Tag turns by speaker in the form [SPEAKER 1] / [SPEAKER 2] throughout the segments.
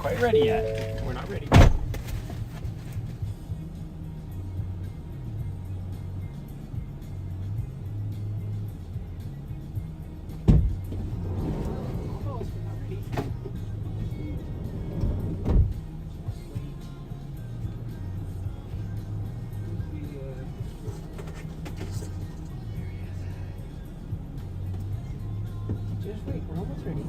[SPEAKER 1] quite ready yet. We're not ready. Just wait, we're almost ready.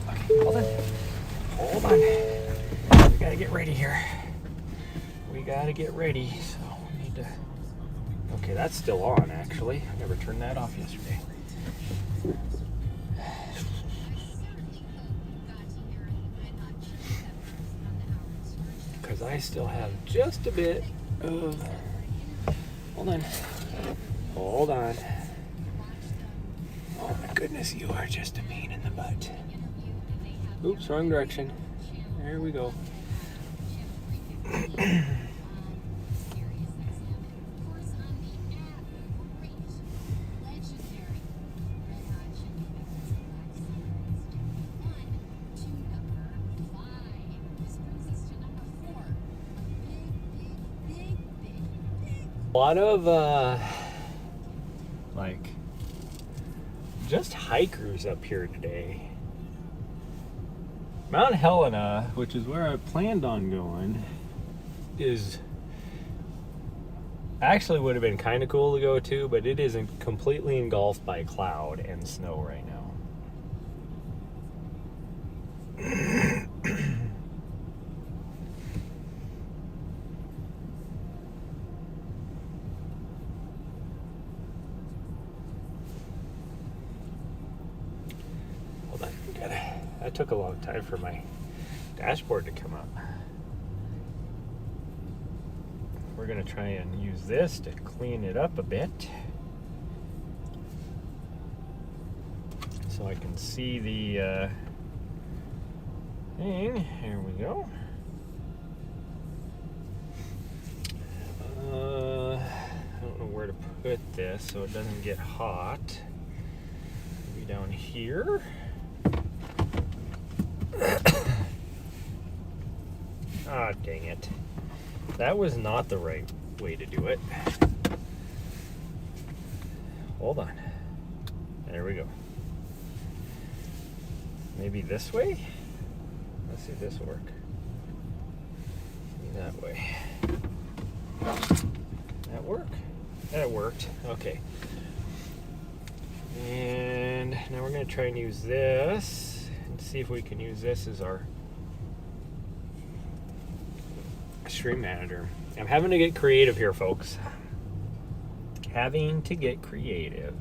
[SPEAKER 1] Okay, hold on. Hold on. We gotta get ready here. We gotta get ready, so we need to... Okay, that's still on, actually. I never turned that off yesterday. Because I still have just a bit of... Hold on. Hold on. Oh my goodness, you are just a pain in the butt. Oops, wrong direction. There we go. A lot of like just hikers up here today. Mount Helena, which is where I planned on going, is actually would have been kind of cool to go to, but it is completely engulfed by cloud and snow right now. Hold on, that took a long time for my dashboard to come up. We're gonna try and use this to clean it up a bit so I can see the thing. Here we go. I don't know where to put this so it doesn't get hot. Maybe down here. Ah, dang it. That was not the right way to do it. Hold on. There we go. Maybe this way? Let's see if this will work. Maybe that way. That work? That worked. Okay. And now we're going to try and use this and see if we can use this as our stream manager. I'm having to get creative here, folks. Having to get creative.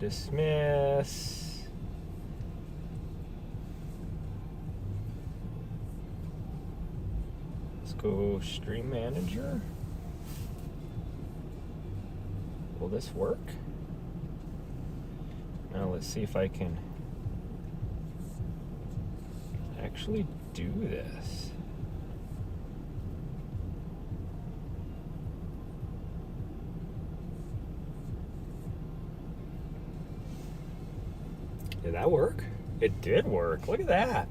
[SPEAKER 1] Dismiss. Let's go stream manager. Will this work? Now let's see if I can actually do this. Did that work? It did work. Look at that.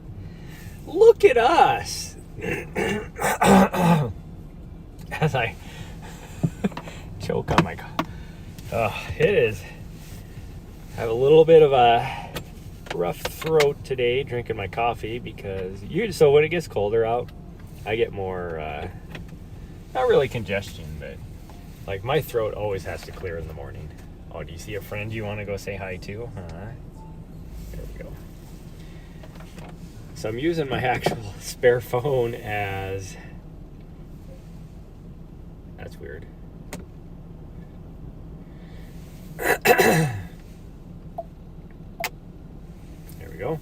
[SPEAKER 1] Look at us. As I choke on my... it is... I have a little bit of a rough throat today drinking my coffee because so when it gets colder out, I get more, not really congestion, but like my throat always has to clear in the morning. Oh, do you see a friend you want to go say hi to? There we go. So I'm using my actual spare phone as... That's weird. There we go.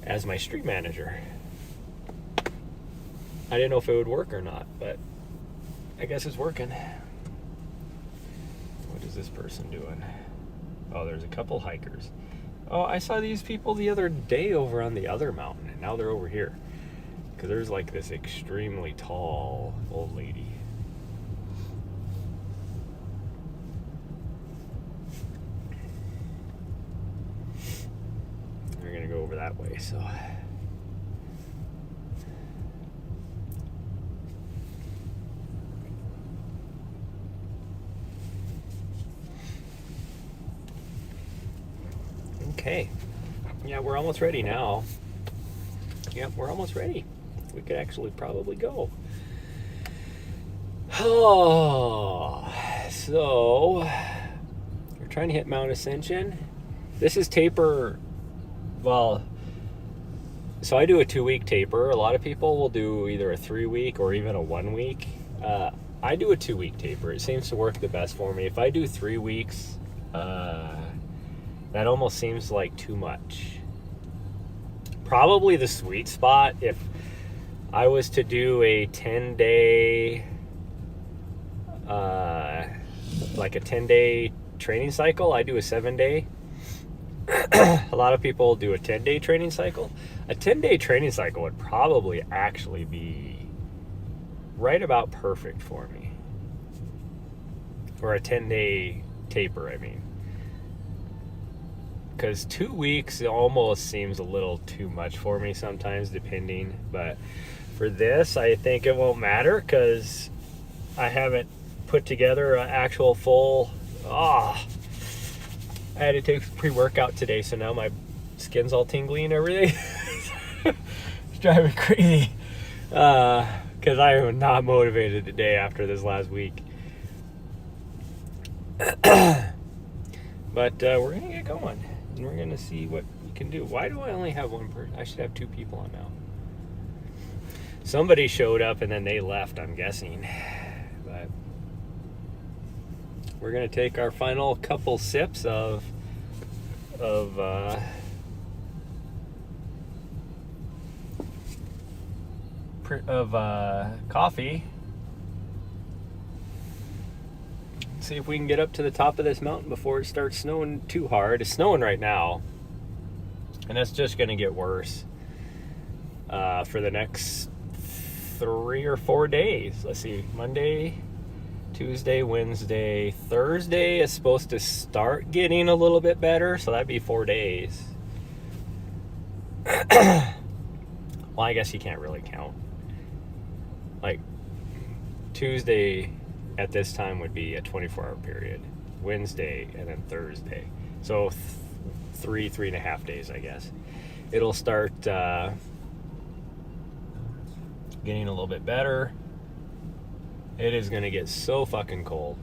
[SPEAKER 1] As my stream manager. I didn't know if it would work or not, but I guess it's working. What is this person doing? Oh, there's a couple hikers. Oh, I saw these people the other day over on the other mountain, and now they're over here. Because there's like this extremely tall old lady. They're going to go over that way, so... Okay. Yeah, we're almost ready now. Yep, we're almost ready. We could actually probably go. Oh, so we're trying to hit Mt Ascension. This is taper. Well, so I do a 2-week taper. A lot of people will do either a 3-week or even a 1-week. I do a 2-week taper. It seems to work the best for me. If I do 3 weeks, that almost seems like too much. Probably the sweet spot, if I was to do a 10-day, like a 10-day training cycle, I do a 7-day. A lot of people do a 10-day training cycle. A 10-day training cycle would probably actually be right about perfect for me. Or a 10-day taper, I mean. Because 2 weeks almost seems a little too much for me sometimes, depending. But for this, I think it won't matter because I haven't put together an actual full... I had to take pre-workout today, so now my skin's all tingly and everything. It's driving me crazy. Because I am not motivated today after this last week. But we're going to get going. And we're going to see what we can do. Why do I only have one person? I should have 2 people on now. Somebody showed up and then they left, I'm guessing. But we're going to take our final couple sips of coffee. See if we can get up to the top of this mountain before it starts snowing too hard. It's snowing right now, and it's just going to get worse for the next 3 or 4 days. Let's see, Monday, Tuesday, Wednesday, Thursday is supposed to start getting a little bit better, so that'd be 4 days. Well, I guess you can't really count. Like, Tuesday at this time would be a 24-hour period. Wednesday and then Thursday. So 3.5 days, I guess. It'll start getting a little bit better. It is going to get so fucking cold.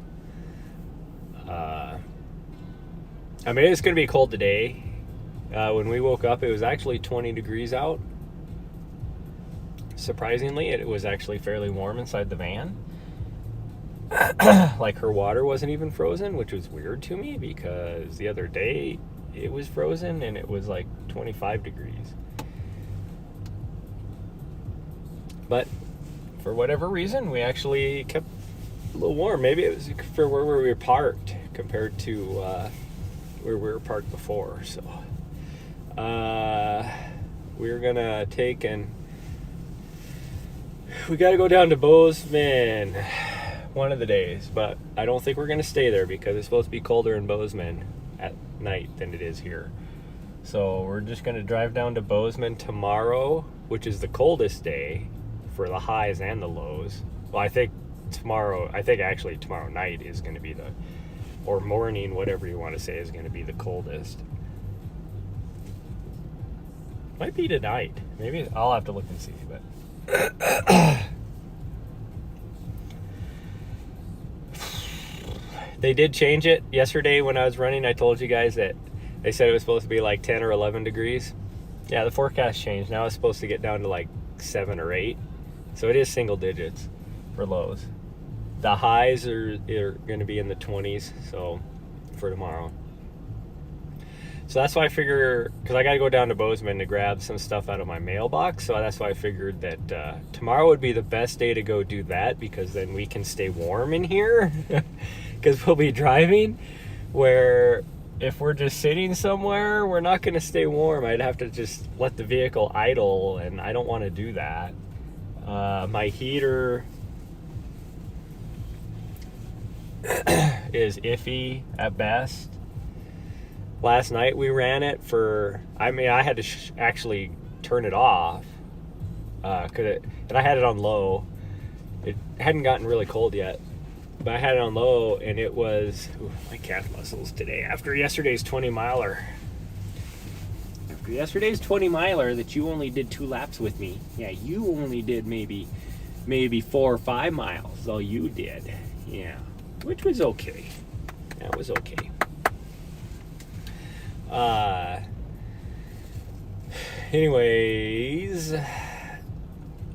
[SPEAKER 1] I mean, it's going to be cold today. When we woke up, it was actually 20 degrees out. Surprisingly, it was actually fairly warm inside the van. Like, her water wasn't even frozen, which was weird to me because the other day it was frozen and it was like 25 degrees. But for whatever reason, we actually kept a little warm. Maybe it was for where we were parked compared to where we were parked before. So we're gonna take and we got to go down to Bozeman one of the days, but I don't think we're going to stay there because it's supposed to be colder in Bozeman at night than it is here. So we're just going to drive down to Bozeman tomorrow, which is the coldest day for the highs and the lows. Well, I think actually tomorrow night is going to be or morning, whatever you want to say, is going to be the coldest. Might be tonight. Maybe I'll have to look and see, but they did change it yesterday when I was running. I told you guys that they said it was supposed to be like 10 or 11 degrees. Yeah, the forecast changed. Now it's supposed to get down to like 7 or 8. So it is single digits for lows. The highs are going to be in the 20s, so for tomorrow. So that's why I figure, because I got to go down to Bozeman to grab some stuff out of my mailbox. So that's why I figured that tomorrow would be the best day to go do that, because then we can stay warm in here. because we'll be driving where if we're just sitting somewhere, we're not going to stay warm. I'd have to just let the vehicle idle, and I don't want to do that. My heater is iffy at best. Last night we ran it I had to actually turn it off and I had it on low. It hadn't gotten really cold yet, but I had it on low, and it was my calf muscles today after yesterday's 20-miler. After yesterday's 20-miler that you only did 2 laps with me. Yeah, you only did maybe 4 or 5 miles. All you did. Yeah, which was okay. That was okay. Anyways,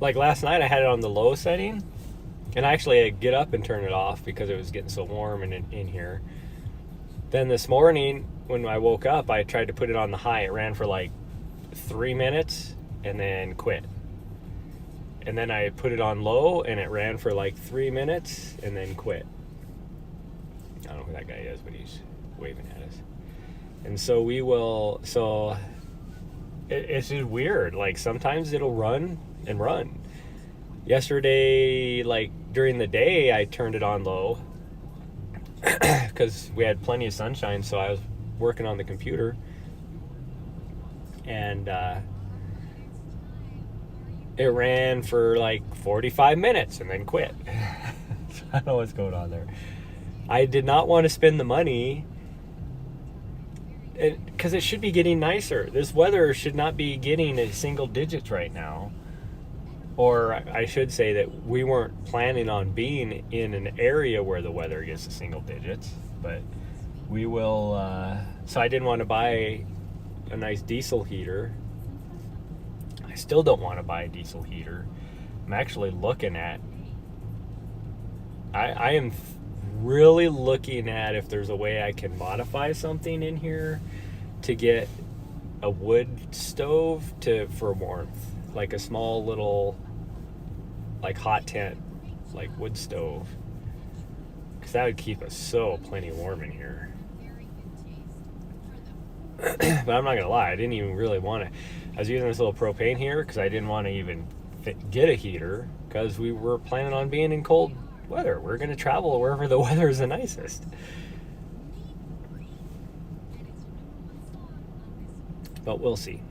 [SPEAKER 1] like last night I had it on the low setting, and I actually get up and turn it off because it was getting so warm in here. Then this morning when I woke up, I tried to put it on the high. It ran for like 3 minutes and then quit. And then I put it on low, and it ran for like 3 minutes and then quit. I don't know who that guy is, but he's waving at us. And so it's just weird. Like sometimes it'll run and run. Yesterday, like during the day, I turned it on low because we had plenty of sunshine, so I was working on the computer. And it ran for like 45 minutes and then quit. So I don't know what's going on there. I did not want to spend the money because it should be getting nicer. This weather should not be getting at single digits right now. Or I should say that we weren't planning on being in an area where the weather gets to single digits. But we will... so I didn't want to buy a nice diesel heater. I still don't want to buy a diesel heater. I'm actually looking at... I am really looking at if there's a way I can modify something in here to get a wood stove for warmth, like a small little like hot tent, like wood stove, because that would keep us so plenty warm in here. But I'm not gonna lie, I didn't even really want to. I was using this little propane here because I didn't want to even get a heater because we were planning on being in cold weather. We're going to travel wherever the weather is the nicest. But we'll see.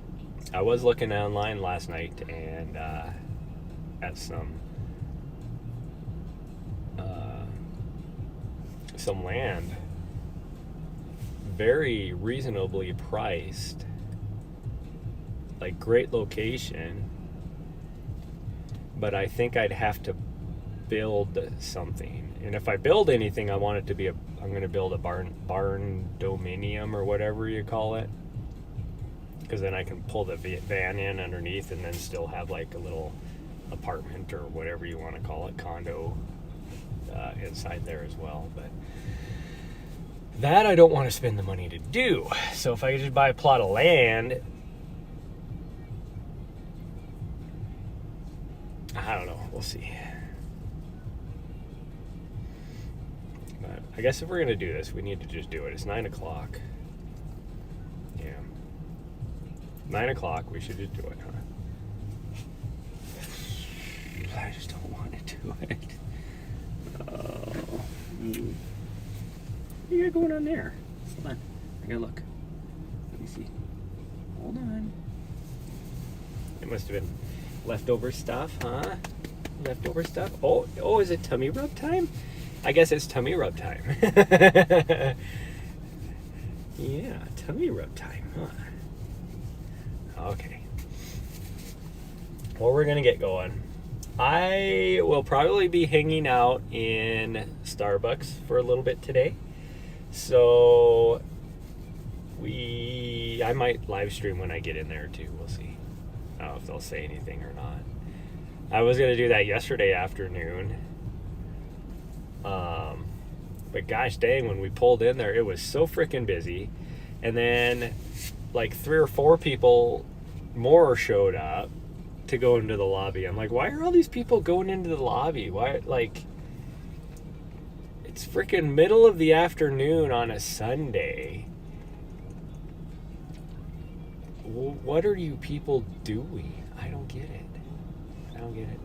[SPEAKER 1] I was looking online last night and at some land, very reasonably priced, like great location, but I think I'd have to build something. And if I build anything, I want it to be I'm going to build a barn dominium or whatever you call it, because then I can pull the van in underneath and then still have like a little apartment or whatever you want to call it, condo inside there as well. But that I don't want to spend the money to do. So if I could just buy a plot of land, I don't know, we'll see. But I guess if we're going to do this, we need to just do it. It's 9 o'clock. Yeah. 9 o'clock, we should just do it, huh? I just don't want to do it. Oh. What you got going on there? Hold on. I gotta look. Let me see. Hold on. It must have been leftover stuff, huh? Leftover stuff? Oh, is it tummy rub time? I guess it's tummy rub time. Yeah, tummy rub time, huh? Okay. Well, we're gonna get going. I will probably be hanging out in Starbucks for a little bit today. So I might live stream when I get in there too. We'll see. I don't know if they'll say anything or not. I was gonna do that yesterday afternoon. But gosh dang, when we pulled in there, it was so freaking busy. And then like 3 or 4 people more showed up to go into the lobby. I'm like, why are all these people going into the lobby? Why, like, It's freaking middle of the afternoon on a Sunday. What are you people doing? I don't get it. I don't get it.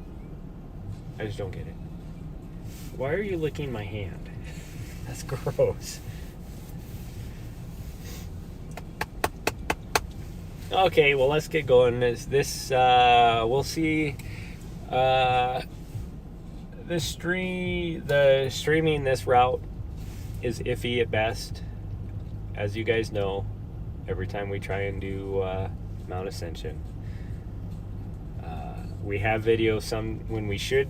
[SPEAKER 1] I just don't get it. Why are you licking my hand? That's gross. Okay, well, let's get going. We'll see. The streaming this route is iffy at best, as you guys know. Every time we try and do Mt Ascension, we have video when we should.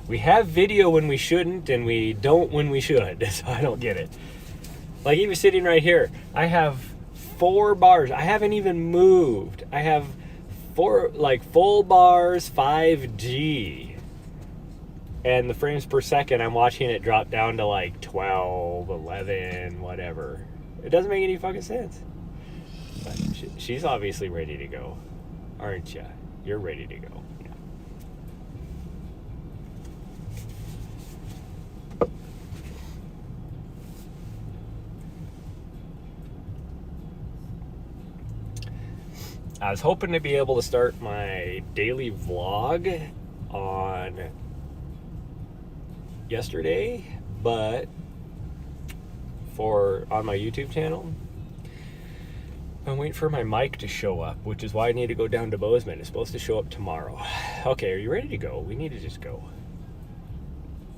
[SPEAKER 1] We have video when we shouldn't, and we don't when we should. So I don't get it. Like even sitting right here, I have 4 bars. I haven't even moved. I have 4 full bars, 5G. And the frames per second, I'm watching it drop down to like 12, 11, whatever. It doesn't make any fucking sense. But she's obviously ready to go, aren't you? You're ready to go. Yeah. I was hoping to be able to start my daily vlog on yesterday, but on my YouTube channel, I'm waiting for my mic to show up, which is why I need to go down to Bozeman. It's supposed to show up tomorrow. Okay, are you ready to go? We need to just go.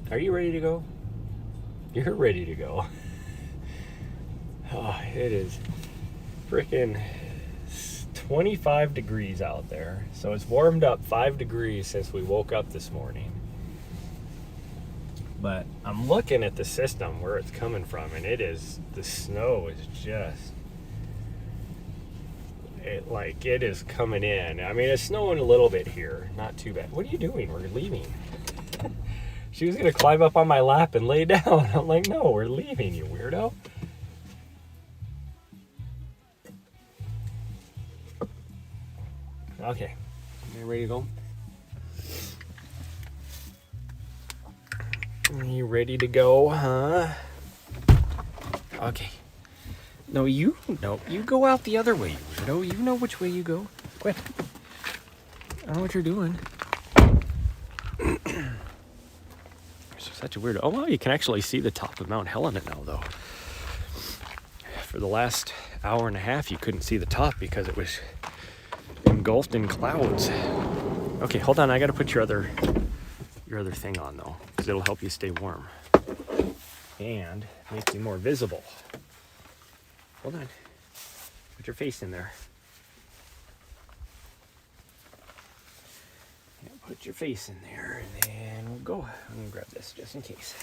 [SPEAKER 1] Are you ready to go? You're ready to go. Oh, it is freaking 25 degrees out there. So it's warmed up 5 degrees since we woke up this morning. But I'm looking at the system where it's coming from, and the snow is just, it is coming in. I mean, it's snowing a little bit here, not too bad. What are you doing? We're leaving. She was gonna climb up on my lap and lay down. I'm like, no, we're leaving, you weirdo. Okay, you ready to go? Are you ready to go, huh? Okay. No, you go out the other way, you weirdo. You know which way you go. Quit. I don't know what you're doing. You're such a weirdo. Oh, wow, you can actually see the top of Mount Helena now, though. For the last hour and a half, you couldn't see the top because it was engulfed in clouds. Okay, hold on. I got to put your other thing on, though, because it'll help you stay warm and make you more visible. Hold on. Put your face in there. Yeah, put your face in there, and then we'll go. I'm going to grab this just in case.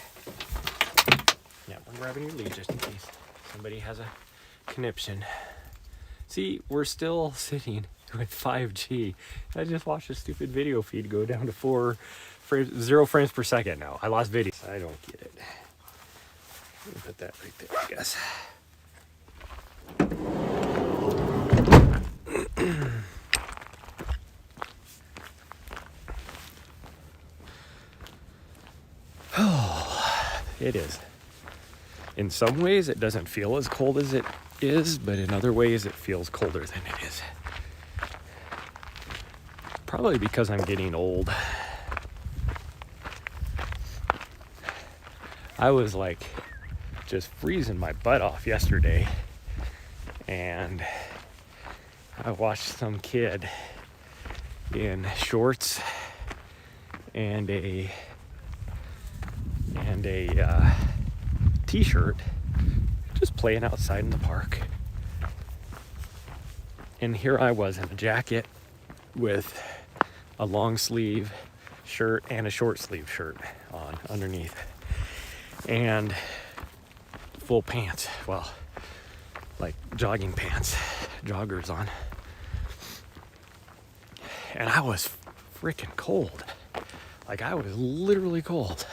[SPEAKER 1] Yeah, I'm grabbing your lead just in case somebody has a conniption. See, we're still sitting with 5G. I just watched a stupid video feed go down to 0 frames per second now. I lost video. I don't get it. Let me put that right there, I guess. Oh, it is. In some ways, it doesn't feel as cold as it is, but in other ways, it feels colder than it is. Probably because I'm getting old. I was like just freezing my butt off yesterday, and I watched some kid in shorts and a t-shirt just playing outside in the park. And here I was in a jacket with a long sleeve shirt and a short sleeve shirt on underneath, and full pants, well, like jogging pants, joggers on, and I was freaking cold. Like, I was literally cold.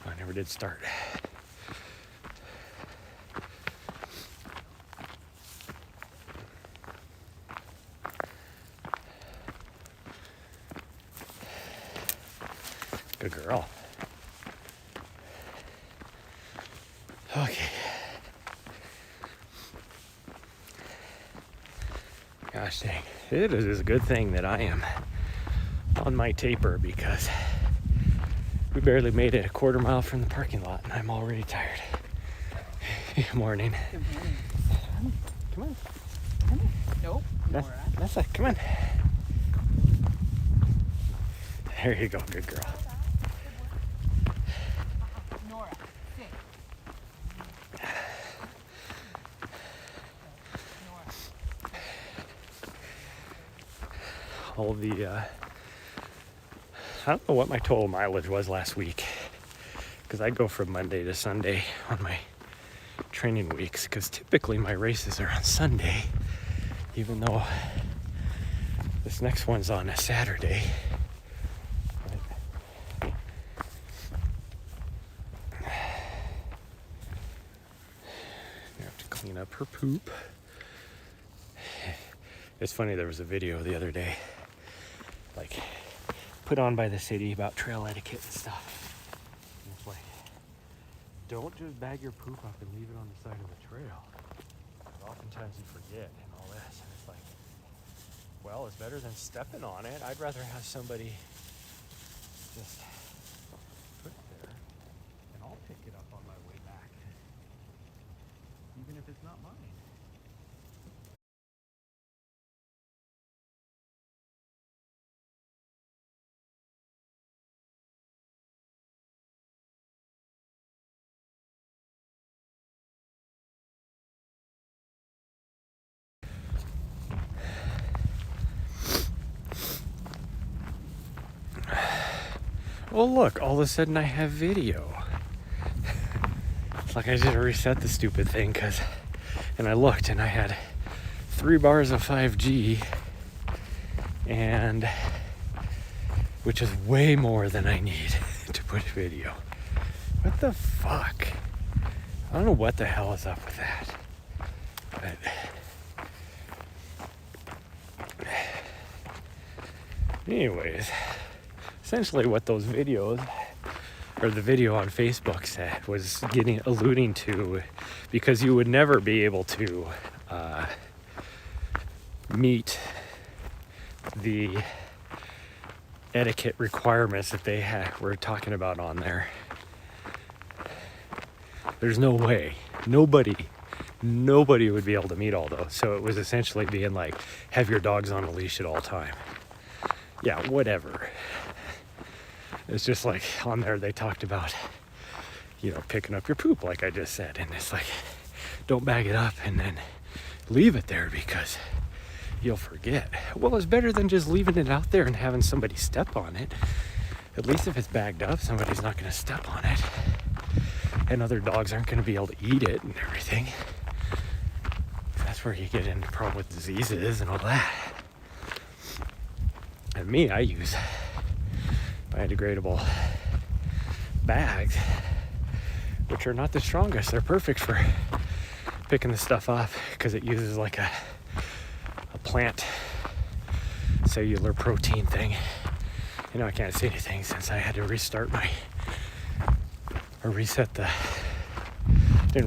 [SPEAKER 1] I never did start. Good girl. Okay. Gosh dang. It is a good thing that I am on my taper because we barely made it a quarter mile from the parking lot and I'm already tired. Good morning.
[SPEAKER 2] Good morning.
[SPEAKER 1] Come on.
[SPEAKER 2] Come on. Nope.
[SPEAKER 1] Nessa, come on. There you go, good girl.
[SPEAKER 2] Nora, sit.
[SPEAKER 1] All the, I don't know what my total mileage was last week because I go from Monday to Sunday on my training weeks because typically my races are on Sunday, even though this next one's on a Saturday. You have to clean up her poop. It's funny, there was a video the other day, like, put on by the city about trail etiquette and stuff. And it's like, don't just bag your poop up and leave it on the side of the trail. Oftentimes you forget and all this. And it's like, well, it's better than stepping on it. I'd rather have somebody just put it there and I'll pick it up on my way back, even if it's not mine. Well, look, all of a sudden I have video. It's like I just reset the stupid thing and I looked and I had 3 bars of 5G, and which is way more than I need to put video. What the fuck? I don't know what the hell is up with that. But anyways, essentially what those videos, or the video on Facebook said, was alluding to, because you would never be able to meet the etiquette requirements that they were talking about on there. There's no way. Nobody would be able to meet all those. So it was essentially being like, have your dogs on a leash at all time. Yeah, whatever. It's just like on there they talked about, picking up your poop, like I just said. And it's like, don't bag it up and then leave it there because you'll forget. Well, it's better than just leaving it out there and having somebody step on it. At least if it's bagged up, somebody's not going to step on it. And other dogs aren't going to be able to eat it and everything. That's where you get into problem with diseases and all that. And me, I use biodegradable bags, which are not the strongest. They're perfect for picking the stuff off because it uses like a plant cellular protein thing. I can't see anything since I had to didn't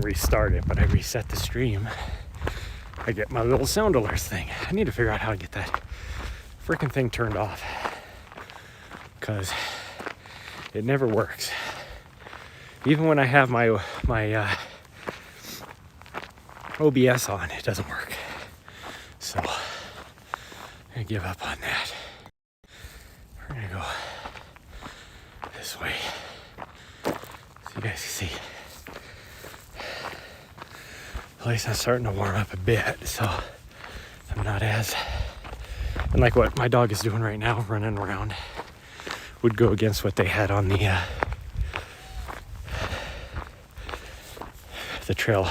[SPEAKER 1] restart it, but I reset the stream. I get my little sound alerts thing. I need to figure out how to get that freaking thing turned off because it never works. Even when I have my OBS on, it doesn't work. So I give up on that. We're gonna go this way so you guys can see. At least I'm starting to warm up a bit, so I'm not as, and like what my dog is doing right now, running around, would go against what they had on the trail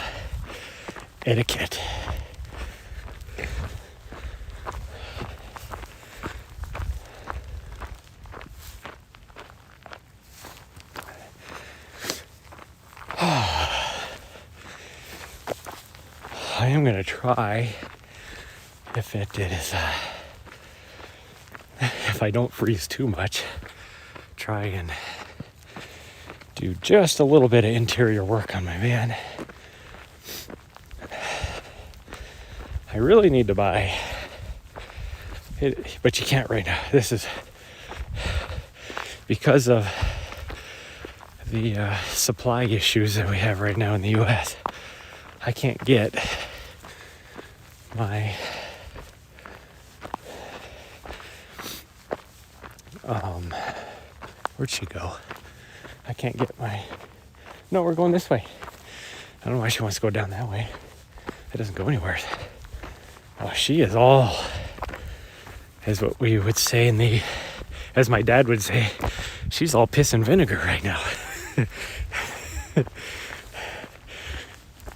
[SPEAKER 1] etiquette. I am going to try, if I don't freeze too much, try and do just a little bit of interior work on my van. I really need to buy it, but you can't right now. This is because of the supply issues that we have right now in the US. I can't get my where'd she go? I can't get my... No, we're going this way. I don't know why she wants to go down that way. It doesn't go anywhere. Oh, she is all, as what we would say as my dad would say, she's all piss and vinegar right now.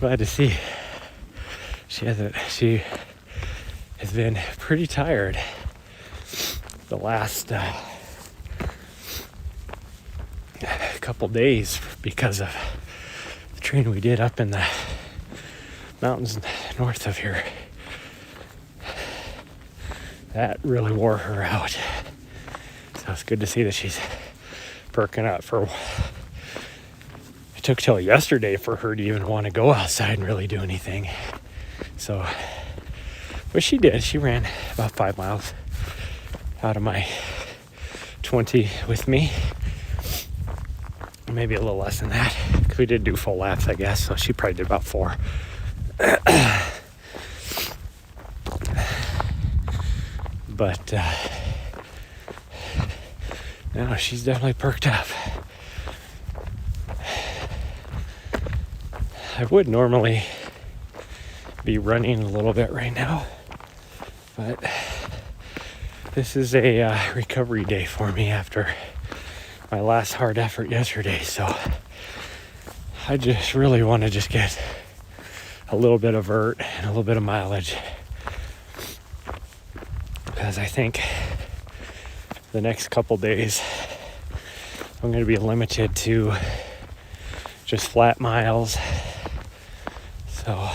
[SPEAKER 1] Glad to see. She has been pretty tired the last couple days because of the training we did up in the mountains north of here. That really wore her out. So it's good to see that she's perking up. It took till yesterday for her to even want to go outside and really do anything. So, but she did. She ran about 5 miles out of my 20 with me. Maybe a little less than that, because we did do full laps, I guess. So she probably did about 4. But no, she's definitely perked up. I would normally be running a little bit right now, but this is a recovery day for me after my last hard effort yesterday. So I just really want to just get a little bit of vert and a little bit of mileage, because I think the next couple days I'm going to be limited to just flat miles. So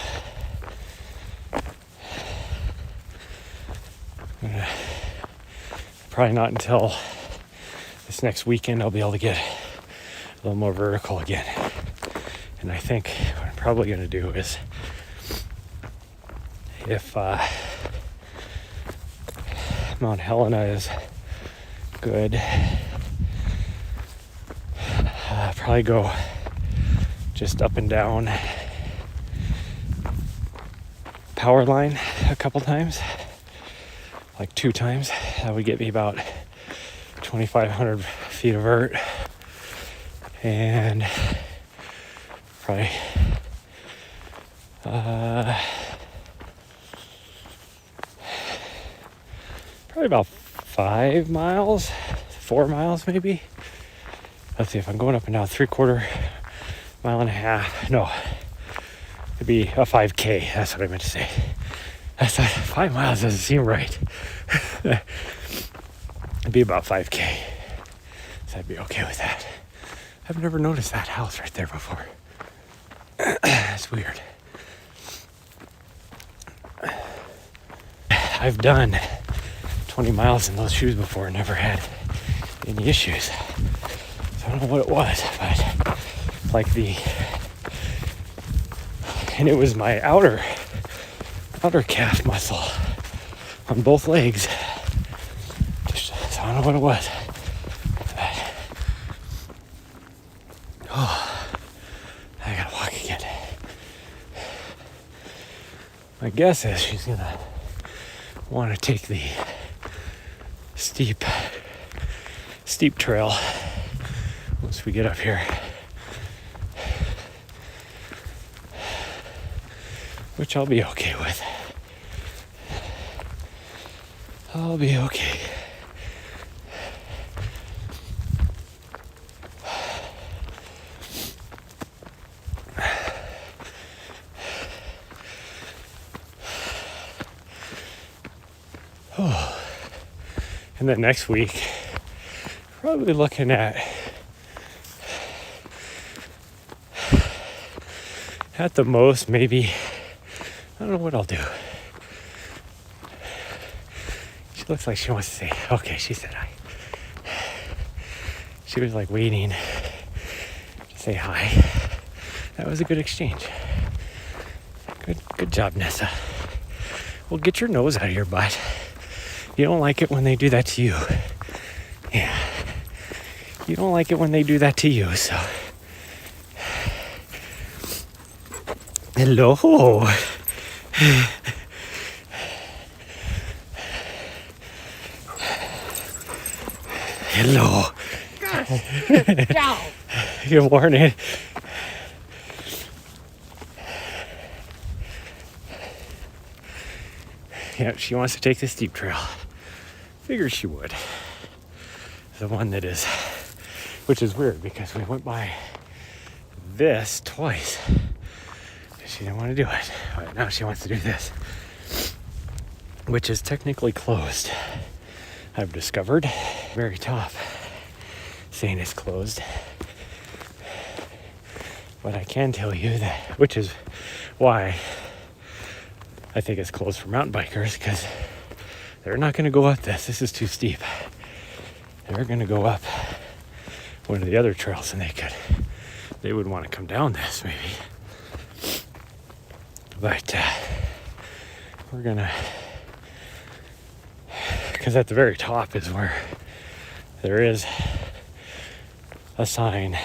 [SPEAKER 1] probably not until this next weekend I'll be able to get a little more vertical again. And I think what I'm probably going to do is, if Mount Helena is good, probably go just up and down power line a couple times, like 2 times. That would get me about 2,500 feet of vert, and probably about 5 miles, 4 miles maybe. Let's see, if I'm going up and down 3/4 mile and a half, no, it'd be a 5K. That's what I meant to say. That's not 5 miles, doesn't seem right. It'd be about 5K. So I'd be okay with that. I've never noticed that house right there before. That's weird. I've done 20 miles in those shoes before and never had any issues. So I don't know what it was, but like and it was my outer calf muscle on both legs. So I don't know what it was. But, I gotta walk again. My guess is she's gonna want to take the steep trail once we get up here, which I'll be okay with. I'll be okay. And then next week, probably looking at the most, maybe, I don't know what I'll do. She looks like she wants to say, okay, she said hi. She was like waiting say hi. That was a good exchange. Good job, Nessa. Well, get your nose out of your butt. You don't like it when they do that to you. Yeah. You don't like it when they do that to you, so. Hello. Hello. Good morning. Yeah, she wants to take the steep trail. Figured she would. The one that is, which is weird because we went by this twice. She didn't want to do it, but now she wants to do this, which is technically closed. I've discovered very top saying it's closed, but I can tell you that, which is why I think it's closed for mountain bikers, because they're not going to go up this. This is too steep. They're going to go up one of the other trails, and they would want to come down this maybe. But we're going to, because at the very top is where there is a sign,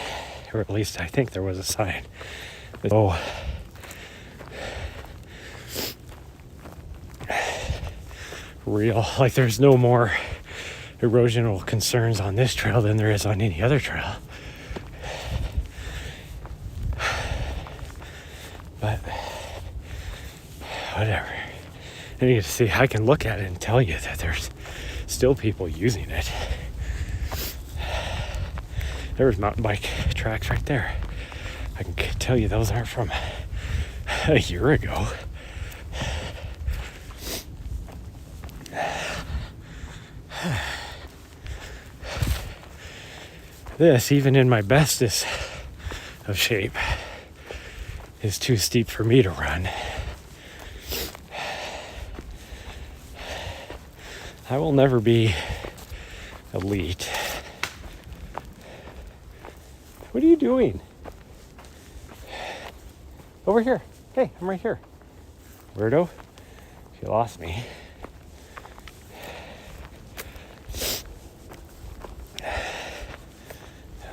[SPEAKER 1] or at least I think there was a sign. Oh, real, like there's no more erosional concerns on this trail than there is on any other trail. But whatever. I need to see, I can look at it and tell you that there's still people using it. There was mountain bike tracks right there. I can tell you those aren't from a year ago. This, even in my bestest of shape, is too steep for me to run. I will never be elite. What are you doing? Over here. Hey, I'm right here. Weirdo. She lost me.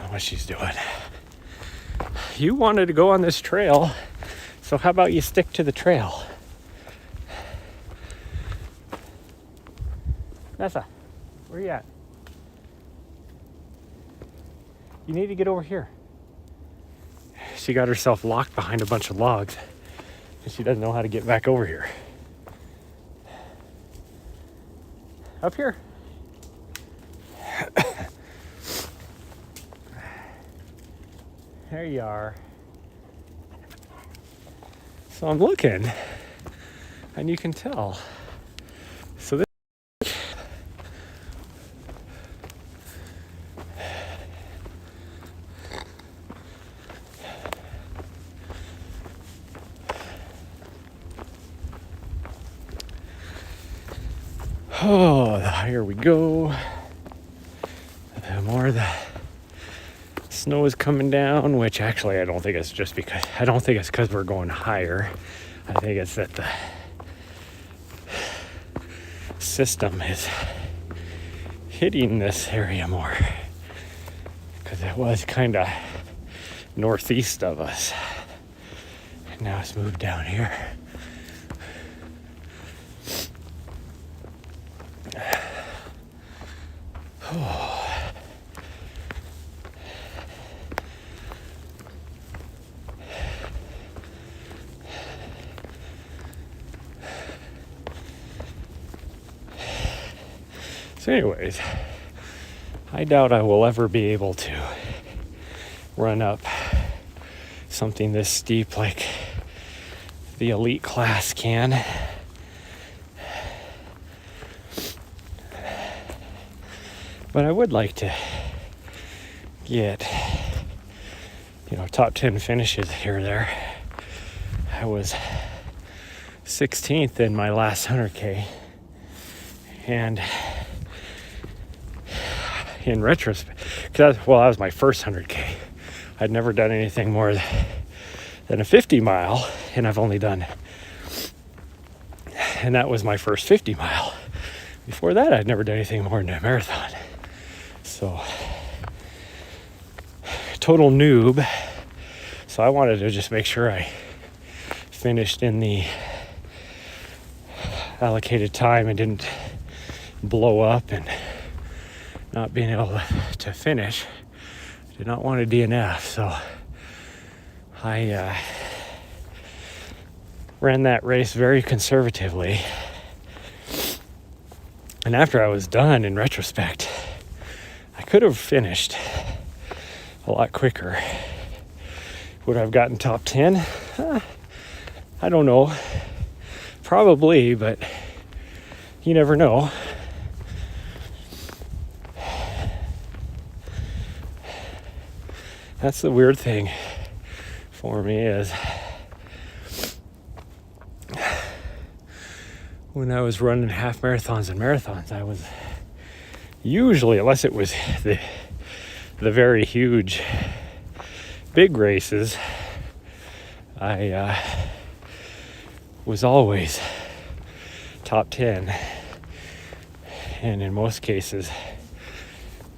[SPEAKER 1] What she's doing. You wanted to go on this trail, so how about you stick to the trail? Nessa, where you at? You need to get over here. She got herself locked behind a bunch of logs, and she doesn't know how to get back over here. Up here. There you are. So I'm looking, and you can tell. So this. Oh, here we go. The more the snow is coming down, which actually I don't think it's just because, I don't think it's because we're going higher. I think it's that the system is hitting this area more, because it was kind of northeast of us, and now it's moved down here. Oh. So anyways, I doubt I will ever be able to run up something this steep like the elite class can. But I would like to get, top 10 finishes here or there. I was 16th in my last 100K. And in retrospect, that was my first 100K. I'd never done anything more than a 50 mile, and I've only done, and that was my first 50 mile. Before that, I'd never done anything more than a marathon. So, total noob. So I wanted to just make sure I finished in the allocated time and didn't blow up and not being able to finish. Did not want a DNF, so I ran that race very conservatively. And after I was done, in retrospect, I could have finished a lot quicker. Would I have gotten top 10? I don't know. Probably, but you never know. That's the weird thing for me is when I was running half marathons and marathons, I was usually, unless it was the very huge big races, I was always top 10, and in most cases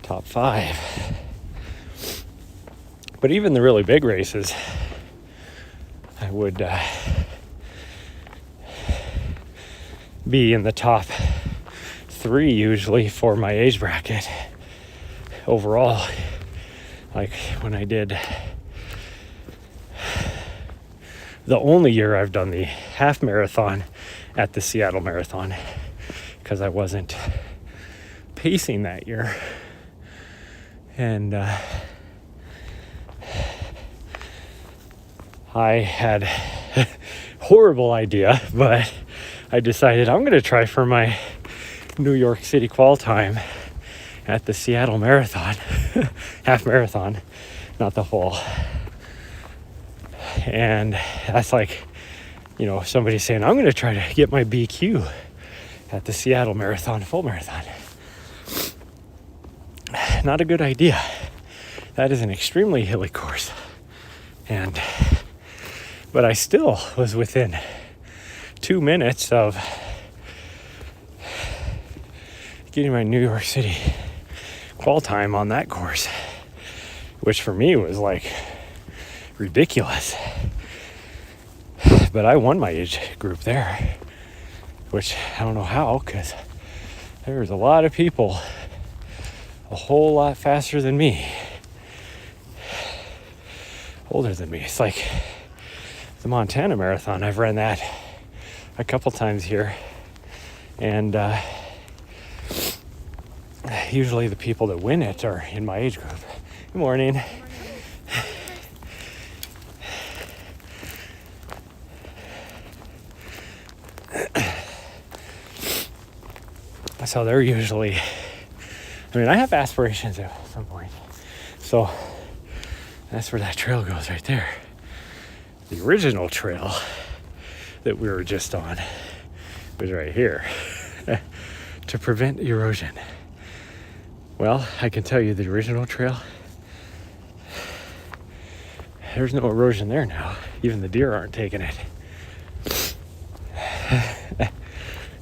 [SPEAKER 1] top 5. But even the really big races, I would be in the top 3 usually for my age bracket overall. Like when I did the only year I've done the half marathon at the Seattle Marathon, because I wasn't pacing that year. And I had a horrible idea, but I decided I'm going to try for my New York City qual time at the Seattle Marathon, half marathon, not the whole. And that's like, you know, somebody saying, I'm going to try to get my BQ at the Seattle Marathon, full marathon. Not a good idea. That is an extremely hilly course. But I still was within 2 minutes of getting my New York City qual time on that course, which for me was like ridiculous. But I won my age group there, which I don't know how, because there was a lot of people a whole lot faster than me, older than me. It's like the Montana Marathon. I've run that a couple times here, and usually the people that win it are in my age group. Good morning. So they're usually, I mean, I have aspirations at some point. So that's where that trail goes right there. The original trail that we were just on was right here to prevent erosion. Well, I can tell you the original trail, there's no erosion there now. Even the deer aren't taking it.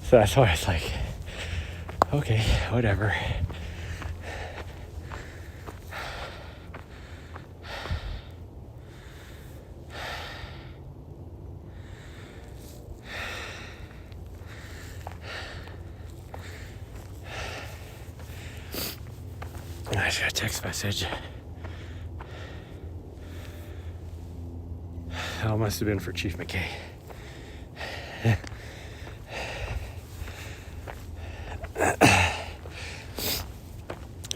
[SPEAKER 1] So that's why it's like, okay, whatever. I got a text message. Oh, it must have been for Chief McKay.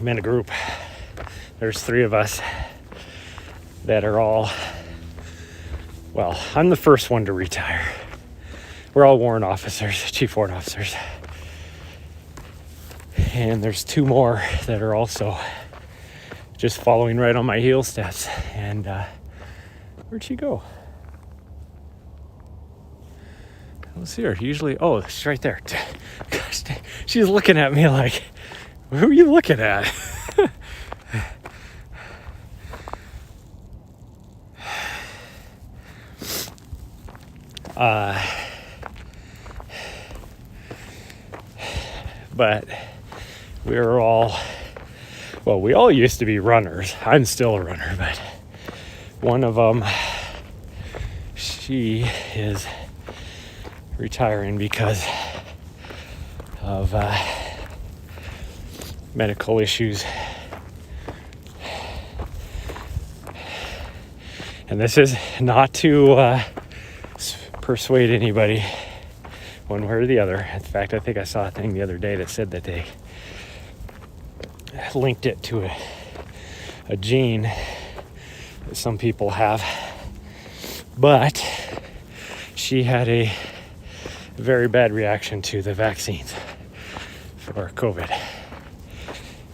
[SPEAKER 1] I'm in a group. There's 3 of us that are all, well, I'm the first one to retire. We're all warrant officers, chief warrant officers. And there's 2 more that are also just following right on my heel steps. And where'd she go? I don't see her. Usually, oh, she's right there. Gosh, she's looking at me like, who are you looking at? But we all used to be runners. I'm still a runner, but one of them, she is retiring because of medical issues. And this is not to persuade anybody one way or the other. In fact, I think I saw a thing the other day that said that they linked it to a gene that some people have. But she had a very bad reaction to the vaccines for COVID.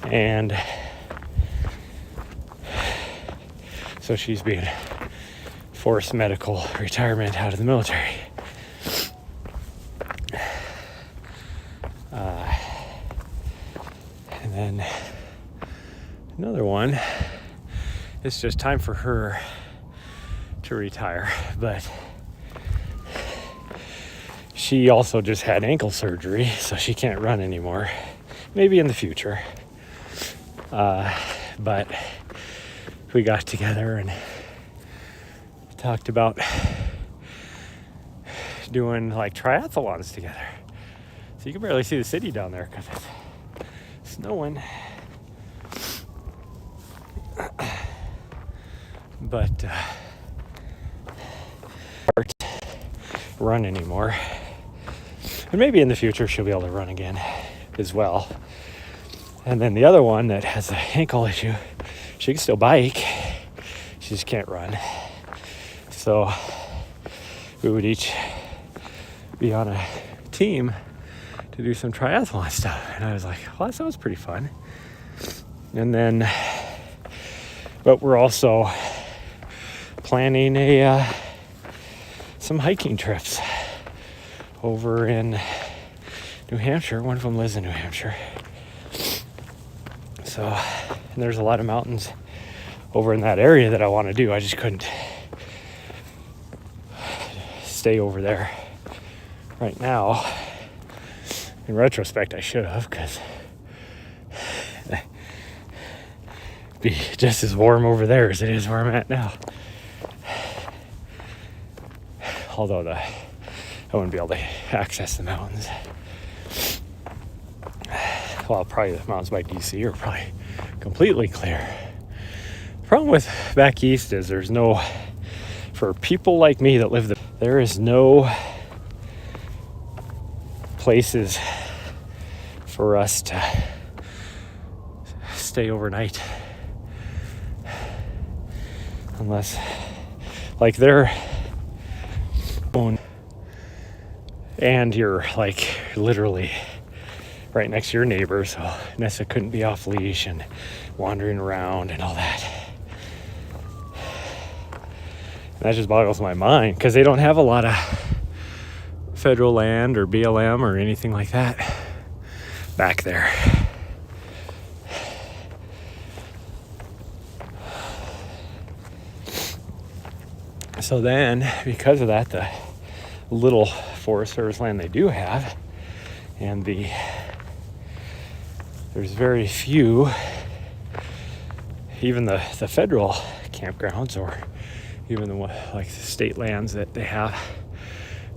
[SPEAKER 1] And so she's being forced medical retirement out of the military. And then another one, it's just time for her to retire, but she also just had ankle surgery, so she can't run anymore. Maybe in the future. But we got together and talked about doing like triathlons together. So you can barely see the city down there because it's snowing. But run anymore. And maybe in the future she'll be able to run again as well. And then the other one that has an ankle issue, she can still bike. She just can't run. So we would each be on a team to do some triathlon stuff. And I was like, well, that sounds pretty fun. And then, but we're also planning some hiking trips over in New Hampshire. One of them lives in New Hampshire. So, and there's a lot of mountains over in that area that I want to do. I just couldn't stay over there right now. In retrospect, I should have, because it'd be just as warm over there as it is where I'm at now. Although I wouldn't be able to access the mountains. Well, probably the mountains by DC are probably completely clear. The problem with back east is there's no, for people like me that live there, there is no places for us to stay overnight. Unless, like, they're own, and you're like literally right next to your neighbor, so Nessa couldn't be off leash and wandering around and all that. And that just boggles my mind, because they don't have a lot of federal land or BLM or anything like that back there. So then, because of that, the little Forest Service land they do have, and there's very few, even the federal campgrounds, or even the like the state lands that they have.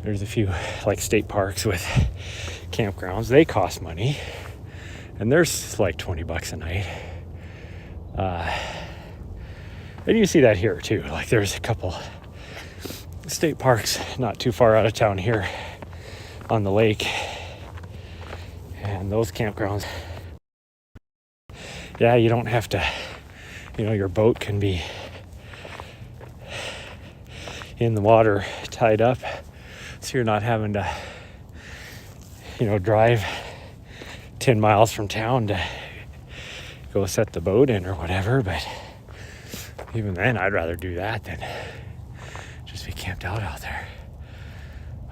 [SPEAKER 1] There's a few like state parks with campgrounds. They cost money, and there's like $20 a night. And you see that here too. Like there's a couple state parks not too far out of town here on the lake, and those campgrounds, yeah, you don't have to, your boat can be in the water tied up, so you're not having to drive 10 miles from town to go set the boat in or whatever. But even then, I'd rather do that than just be camped out there.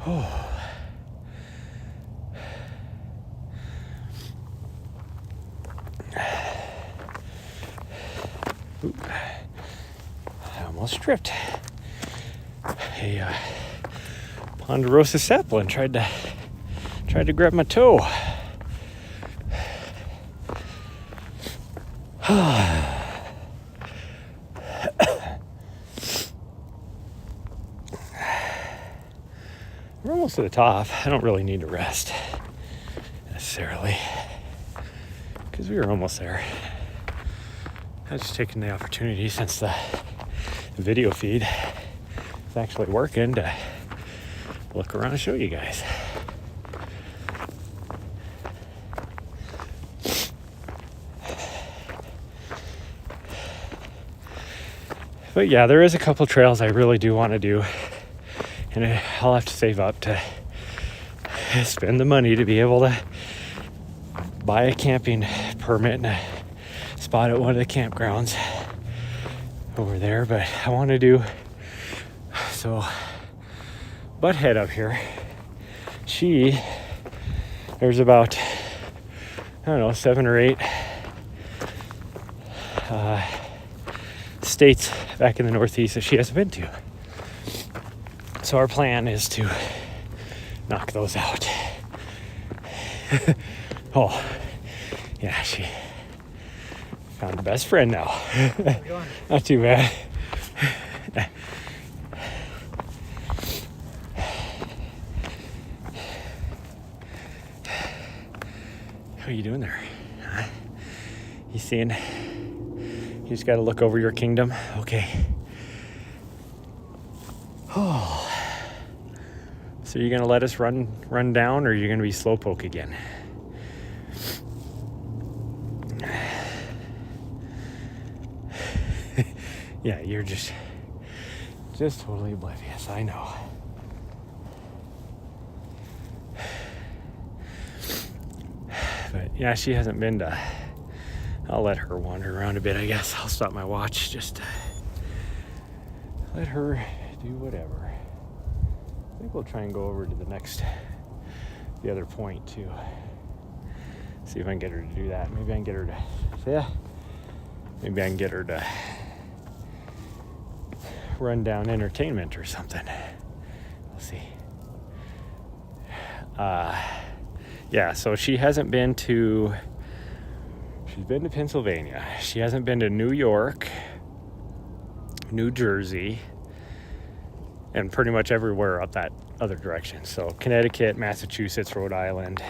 [SPEAKER 1] Oh. Oop. I almost tripped. A ponderosa sapling. Tried to grab my toe. We're almost to the top. I don't really need to rest necessarily because we were almost there. I was just taking the opportunity, since the video feed is actually working, to look around and show you guys. But yeah, there is a couple trails I really do want to do, and I'll have to save up to spend the money to be able to buy a camping permit and a spot at one of the campgrounds over there. But I want to do so. Butthead up here, there's about, I don't know, 7 or 8 states back in the Northeast that she hasn't been to. So our plan is to knock those out. Oh, yeah, she found a best friend now. Not too bad. How are you doing there? Huh? You seeing? You just got to look over your kingdom. Okay. Oh. So you're gonna let us run down, or are you gonna be slowpoke again? Yeah, you're just totally oblivious. I know. But yeah, she hasn't been to. I'll let her wander around a bit, I guess. I'll stop my watch just to let her do whatever. I think we'll try and go over to the other point too. See if I can get her to do that. Maybe I can get her to run down entertainment or something. We'll see. Yeah, so she's been to Pennsylvania. She hasn't been to New York, New Jersey, and pretty much everywhere up that other direction. So Connecticut, Massachusetts, Rhode Island,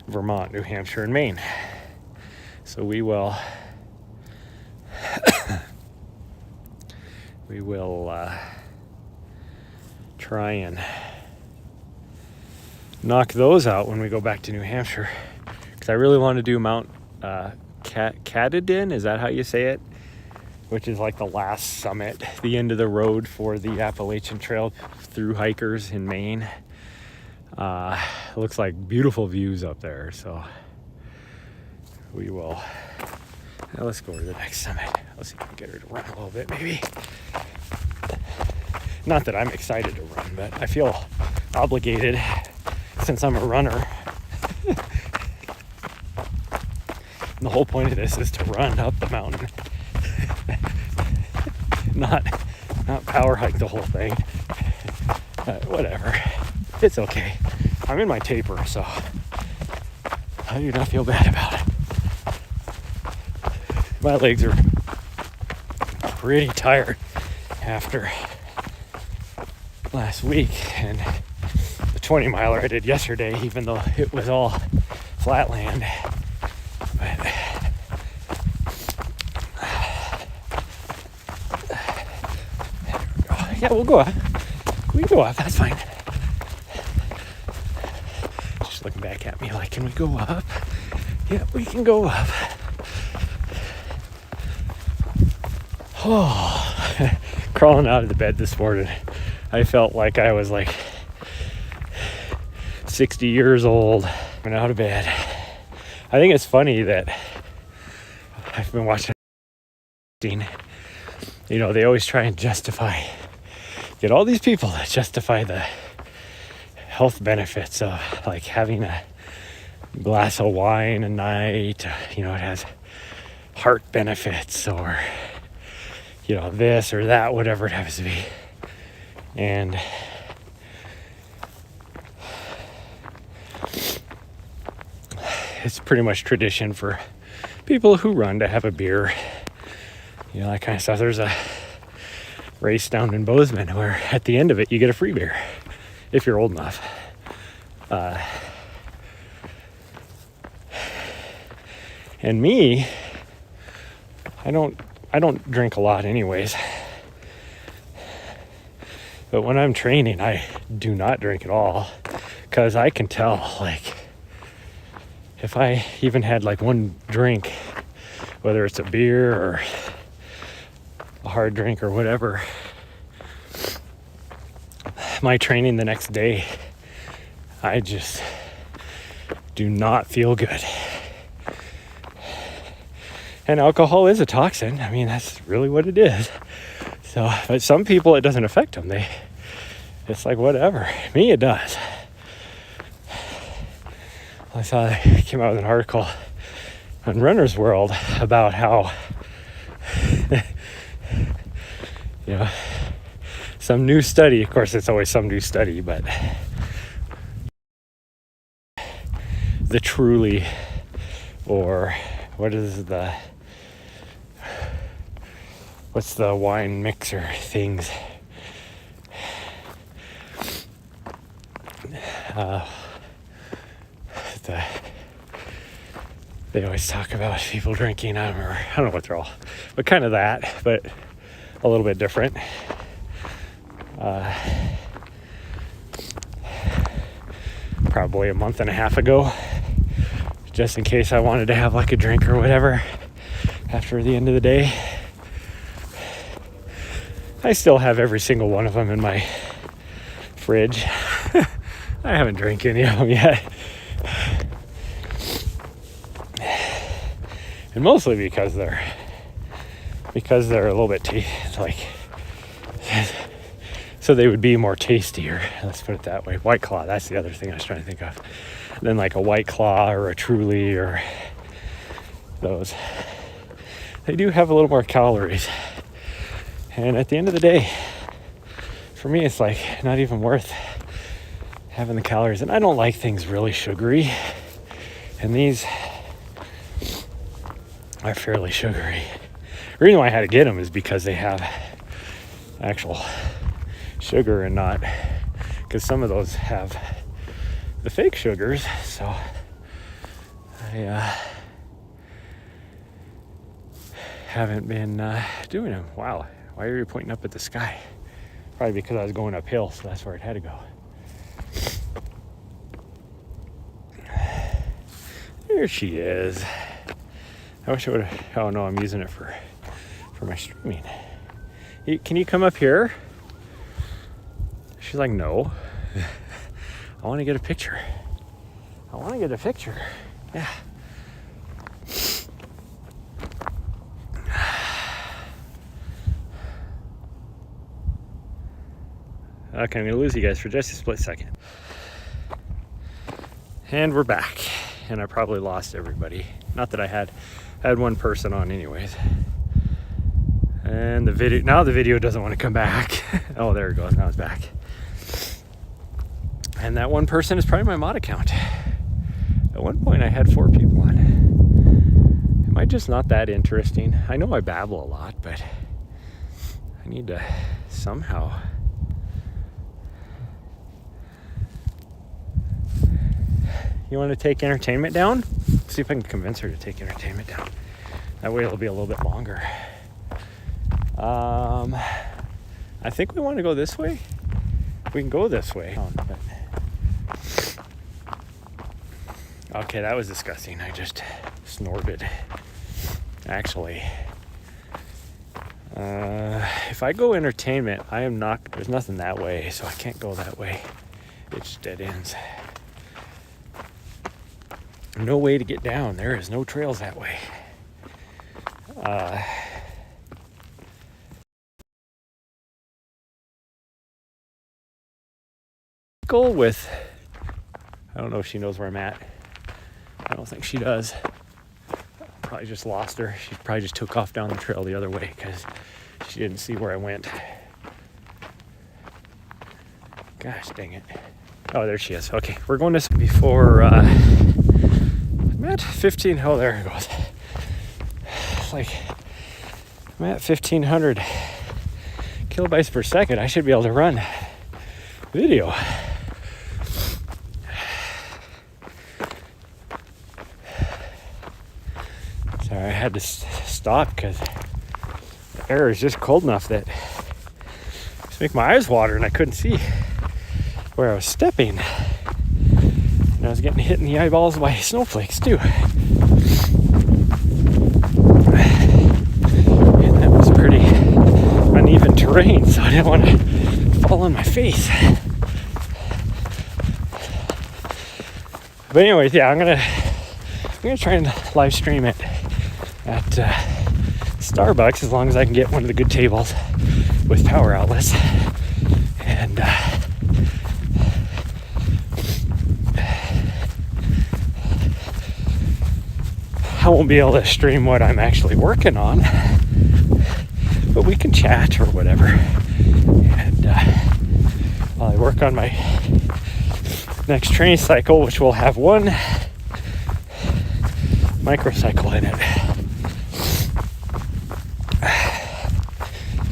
[SPEAKER 1] Vermont, New Hampshire, and Maine. So we will try and knock those out when we go back to New Hampshire, because I really want to do Mount Katahdin. Is that how you say it? Which is like the last summit, the end of the road for the Appalachian Trail through hikers in Maine. It looks like beautiful views up there, so we will. Now let's go to the next summit. Let's see if we can get her to run a little bit, maybe. Not that I'm excited to run, but I feel obligated since I'm a runner. And the whole point of this is to run up the mountain. Not power hike the whole thing. Whatever. It's okay. I'm in my taper, so I do not feel bad about it. My legs are pretty tired after last week, and the 20 miler I did yesterday, even though it was all flat land. But yeah, we'll go up. We can go up, that's fine. Just looking back at me like, can we go up? Yeah, we can go up. Oh, crawling out of the bed this morning, I felt like I was like 60 years old and out of bed. I think it's funny that I've been watching, you know, they always try and get all these people that justify the health benefits of like having a glass of wine a night. You know, it has heart benefits, or you know, this or that, whatever it happens to be. And it's pretty much tradition for people who run to have a beer, you know, that kind of stuff. There's a race down in Bozeman where at the end of it you get a free beer if you're old enough. And me, I don't drink a lot anyways. But when I'm training, I do not drink at all, because I can tell, like, if I even had like one drink, whether it's a beer or a hard drink or whatever, my training the next day, I just do not feel good. And alcohol is a toxin. I mean, that's really what it is. So, but some people, it doesn't affect them. It's like, whatever. Me, it does. I saw it came out with an article on Runner's World about how, you know, some new study, of course, it's always some new study, but the Truly, or what's the wine mixer things? They always talk about people drinking. I don't know what they're all, but kind of that, but a little bit different. Probably a month and a half ago, just in case I wanted to have like a drink or whatever after the end of the day. I still have every single one of them in my fridge. I haven't drank any of them yet. And mostly because they're a little bit so they would be more tastier. Let's put it that way. White Claw, that's the other thing I was trying to think of. Than like a White Claw or a Truly or those. They do have a little more calories. And at the end of the day, for me, it's like not even worth having the calories. And I don't like things really sugary. And these are fairly sugary. The reason why I had to get them is because they have actual sugar and not, because some of those have the fake sugars. So I haven't been doing them. Wow. Why are you pointing up at the sky? Probably because I was going uphill, so that's where it had to go. There she is. I wish I would have. Oh no, I'm using it for my streaming. Can you come up here? She's like, no. I want to get a picture. Yeah. Okay, I'm going to lose you guys for just a split second. And we're back. And I probably lost everybody. Not that I had one person on anyways. And the video doesn't want to come back. Oh, there it goes. Now it's back. And that one person is probably my mod account. At one point I had 4 people on. Am I just not that interesting? I know I babble a lot, but I need to somehow. You want to take entertainment down? See if I can convince her to take entertainment down. That way it'll be a little bit longer. I think we want to go this way. We can go this way. Okay, that was disgusting. I just snorted. Actually, if I go entertainment, I am not. There's nothing that way, so I can't go that way. It just dead ends. No way to get down. There is no trails that way. Go with. I don't know if she knows where I'm at. I don't think she does. Probably just lost her. She probably just took off down the trail the other way because she didn't see where I went. Gosh dang it. Oh, there she is. Okay, we're going this before I'm at 15. Oh, there it goes. It's like I'm at 1,500 kilobytes per second. I should be able to run video. Sorry, I had to stop because the air is just cold enough that just make my eyes water, and I couldn't see where I was stepping. And I was getting hit in the eyeballs by snowflakes too. And that was pretty uneven terrain, so I didn't want to fall on my face. But anyways, yeah, I'm gonna try and live stream it at Starbucks as long as I can get one of the good tables with power outlets. And I won't be able to stream what I'm actually working on, but we can chat or whatever. And while I work on my next training cycle, which will have one microcycle in it,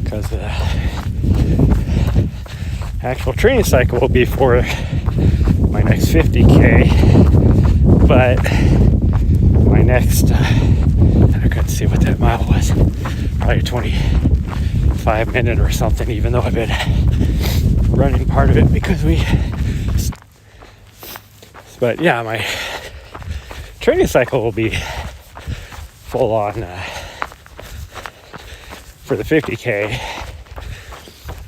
[SPEAKER 1] because the actual training cycle will be for my next 50K, but my next I couldn't see what that mile was, probably a 25 minute or something, even though I've been running part of it because but yeah, my training cycle will be full on for the 50K,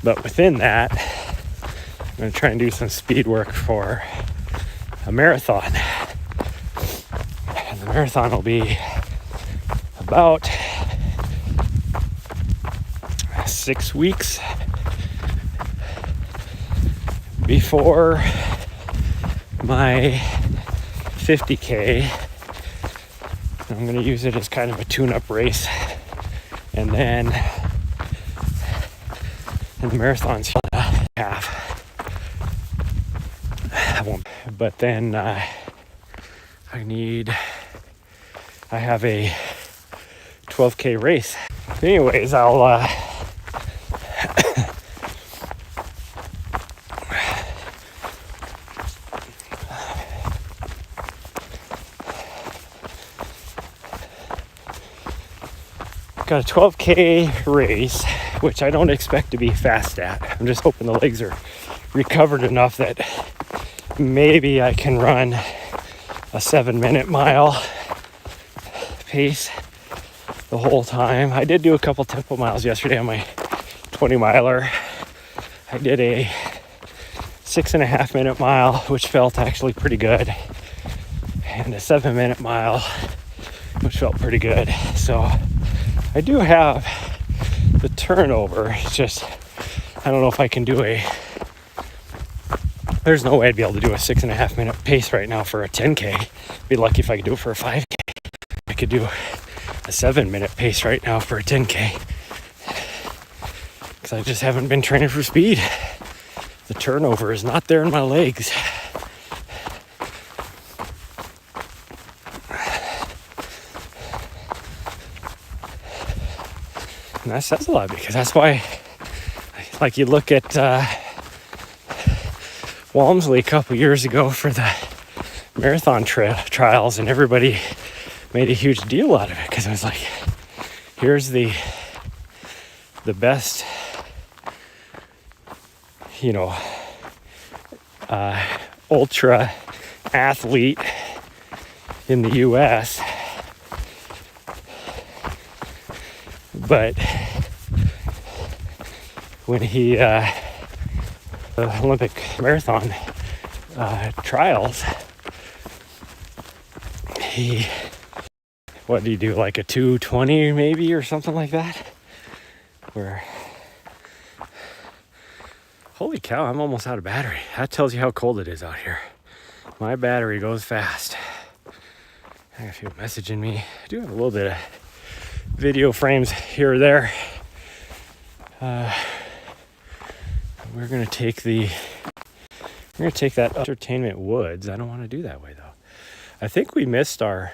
[SPEAKER 1] but within that I'm going to try and do some speed work for a marathon. And the marathon will be about 6 weeks before my 50K. I'm going to use it as kind of a tune-up race, and then the marathon's half. But then I have a 12K race. Anyways, I'll got a 12K race, which I don't expect to be fast at. I'm just hoping the legs are recovered enough that maybe I can run a 7-minute mile pace the whole time. I did do a couple tempo miles yesterday on my 20 miler. I did a 6.5 minute mile, which felt actually pretty good, and a 7-minute mile, which felt pretty good. So I do have the turnover. It's just I don't know if I can do there's no way I'd be able to do a 6.5 minute pace right now for a 10K. Be lucky if I could do it for a 5K. I could do a 7-minute pace right now for a 10K, because I just haven't been training for speed. The turnover is not there in my legs. And that says a lot, because that's why, like, you look at Walmsley a couple years ago for the marathon trials, and everybody made a huge deal out of it, because it was like, here's the best, ultra athlete in the US, but when he the Olympic marathon trials, what did he do, like a 2:20 maybe or something like that, where, holy cow, I'm almost out of battery. That tells you how cold it is out here. My battery goes fast. I got a few messaging me. I do have a little bit of video frames here or there. We're gonna take that Entertainment Woods. I don't want to do that way though. I think we missed our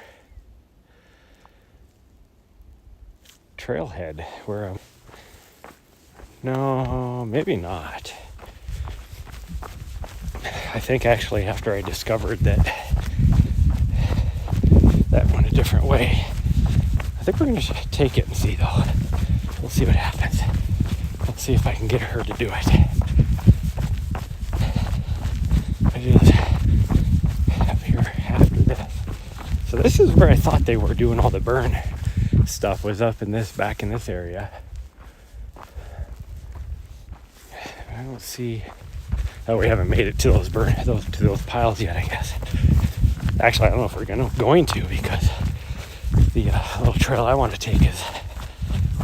[SPEAKER 1] trailhead where no, maybe not. I think actually after I discovered that went a different way. I think we're going to take it and see though. We'll see what happens. I'll see if I can get her to do it. I just up here after this. So this is where I thought they were doing all the burn stuff, was up in this, back in this area. I don't see. Oh, we haven't made it to those piles yet, I guess. Actually, I don't know if we're going to because the little trail I want to take is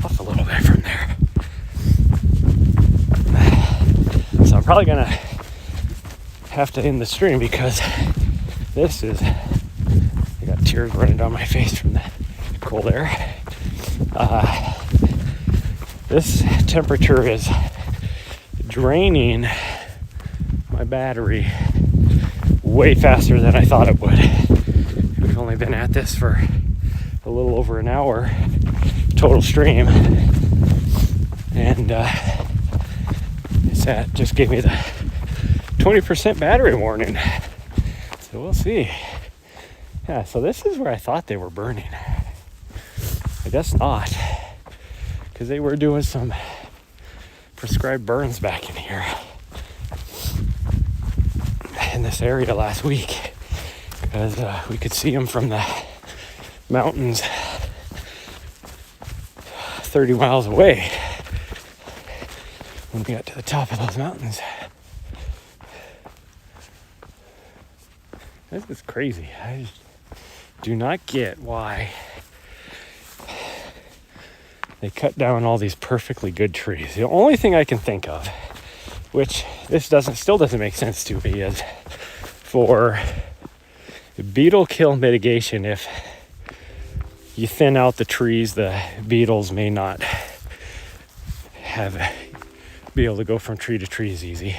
[SPEAKER 1] off a little bit from there. So I'm probably gonna have to end the stream because this is. I got tears running down my face from the cold air. This temperature is draining my battery way faster than I thought it would. We've only been at this for a little over an hour total stream, and that just gave me the 20% battery warning. So we'll see. Yeah, so this is where I thought they were burning. I guess not, because they were doing some prescribed burns back in here in this area last week, because we could see them from the mountains 30 miles away when we got to the top of those mountains. This is crazy. I just do not get why they cut down all these perfectly good trees. The only thing I can think of, which this still doesn't make sense to me, is for beetle kill mitigation. If you thin out the trees, the beetles may not be able to go from tree to tree as easy.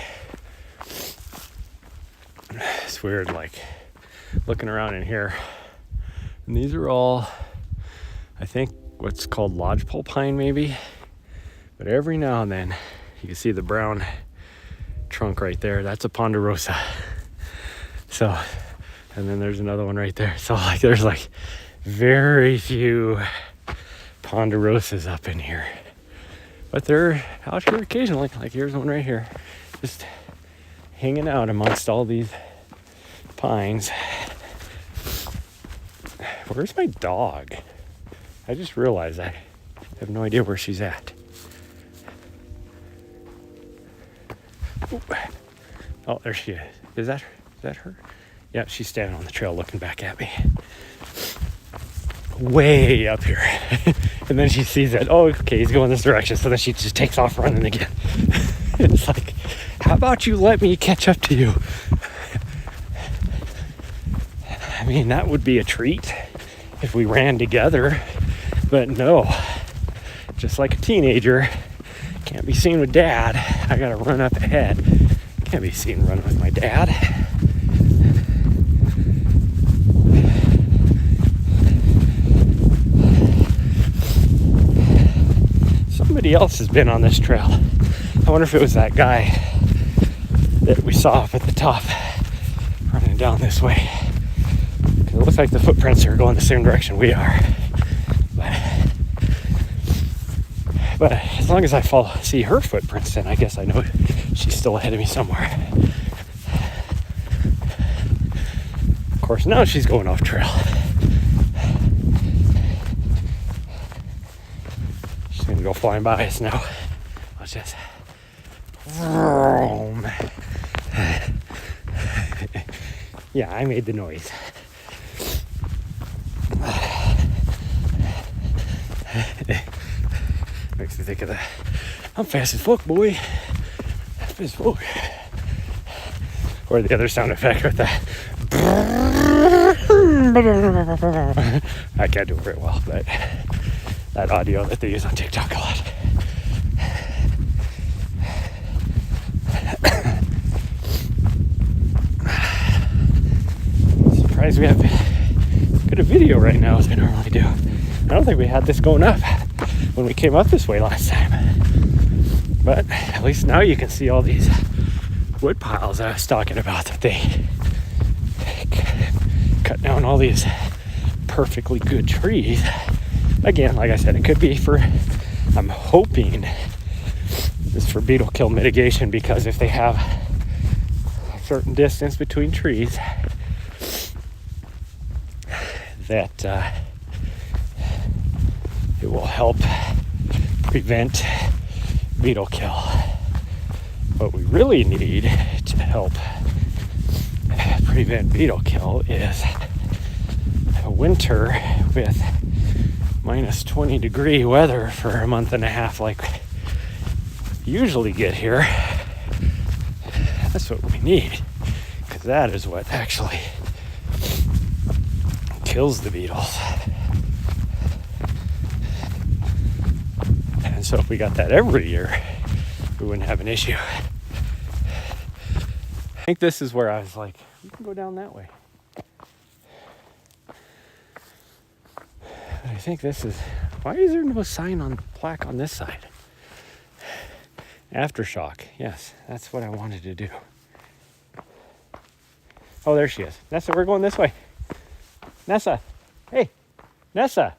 [SPEAKER 1] It's weird, like looking around in here, and these are all, I think, what's called lodgepole pine maybe, but every now and then you can see the brown trunk right there. That's a ponderosa. So, and then there's another one right there. So like there's like very few ponderosas up in here, but they're out here occasionally. Like here's one right here, just hanging out amongst all these pines. Where's my dog? I just realized I have no idea where she's at. Ooh. Oh, there she is. Is that her? Yeah, she's standing on the trail looking back at me. Way up here. And then she sees that, oh, okay, he's going this direction. So then she just takes off running again. It's like, how about you let me catch up to you? I mean, that would be a treat if we ran together. But no, just like a teenager, can't be seen with dad. I gotta run up ahead. Can't be seen running with my dad. Somebody else has been on this trail. I wonder if it was that guy that we saw up at the top running down this way. It looks like the footprints are going the same direction we are. But as long as I see her footprints, then I guess I know she's still ahead of me somewhere. Of course, now she's going off trail. She's gonna go flying by us now. Watch this. Yeah, I made the noise. Makes me think of that. I'm fast as fuck, boy. Fast as fuck. Or the other sound effect with that. I can't do it very well, but that audio that they use on TikTok a lot. Surprised we have normally do. I don't think we had this going up when we came up this way last time. But at least now you can see all these wood piles I was talking about, that they cut down all these perfectly good trees. Again, like I said, it could be for, I'm hoping this for beetle kill mitigation, because if they have a certain distance between trees, that it will help prevent beetle kill. What we really need to help prevent beetle kill is a winter with minus 20 degree weather for a month and a half like we usually get here. That's what we need, because that is what actually kills the beetles. And so if we got that every year, we wouldn't have an issue. I think this is where I was like, we can go down that way. But I think this is, why is there no sign on plaque on this side? Aftershock, yes, that's what I wanted to do. Oh, there she is. Nessa, we're going this way. Nessa, hey, Nessa,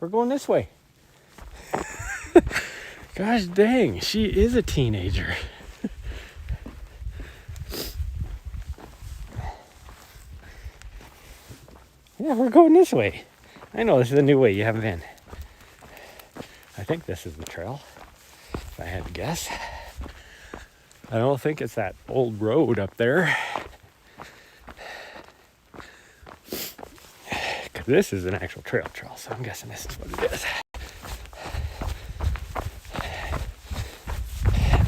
[SPEAKER 1] we're going this way. Gosh dang, she is a teenager. Yeah, we're going this way. I know this is a new way you haven't been. I think this is the trail, if I had to guess. I don't think it's that old road up there. Because this is an actual trail, so I'm guessing this is what it is.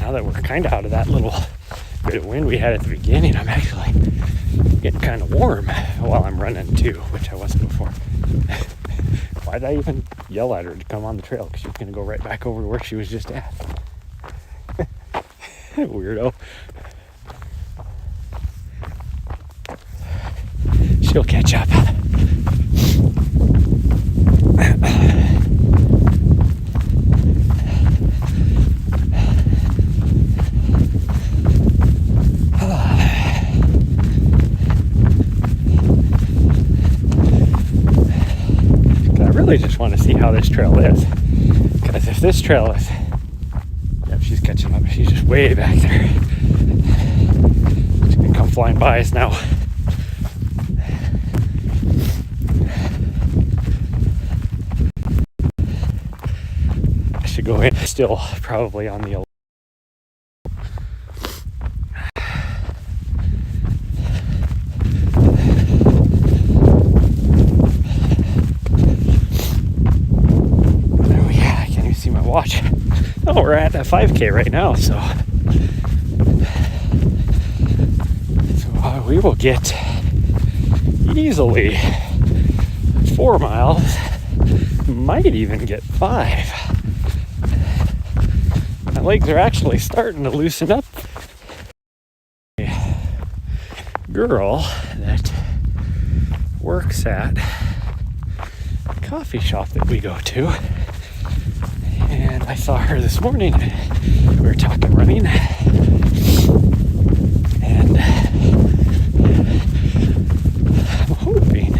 [SPEAKER 1] Now that we're kind of out of that little bit of wind we had at the beginning, I'm actually getting kind of warm while I'm running too, which I wasn't before. Why did I even yell at her to come on the trail? Because she's going to go right back over to where she was just at. Weirdo. She'll catch up. I really just want to see how this trail is, because if this trail is, yep, she's catching up. She's just way back there. She's gonna come flying by us now. I should go in, still probably on the watch. Oh, we're at a 5K right now, so we will get easily 4 miles, might even get 5. My legs are actually starting to loosen up. A girl that works at a coffee shop that we go to, and I saw her this morning. We were talking running, and I'm hoping,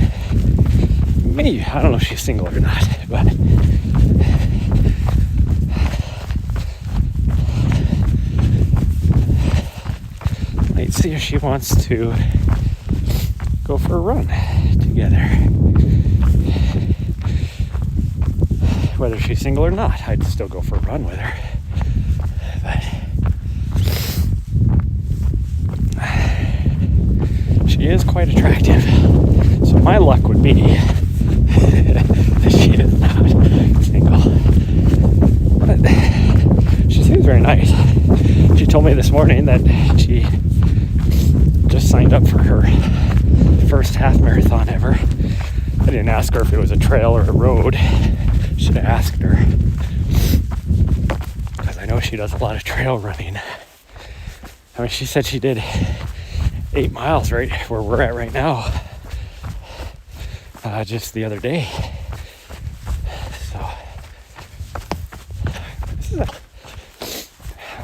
[SPEAKER 1] maybe, I don't know if she's single or not, but let's see if she wants to go for a run together. Whether she's single or not, I'd still go for a run with her. But she is quite attractive. So my luck would be that she is not single. But she seems very nice. She told me this morning that she just signed up for her first half marathon ever. I didn't ask her if it was a trail or a road. Should have asked her, because I know she does a lot of trail running. I mean, she said she did 8 miles right where we're at right now, just the other day.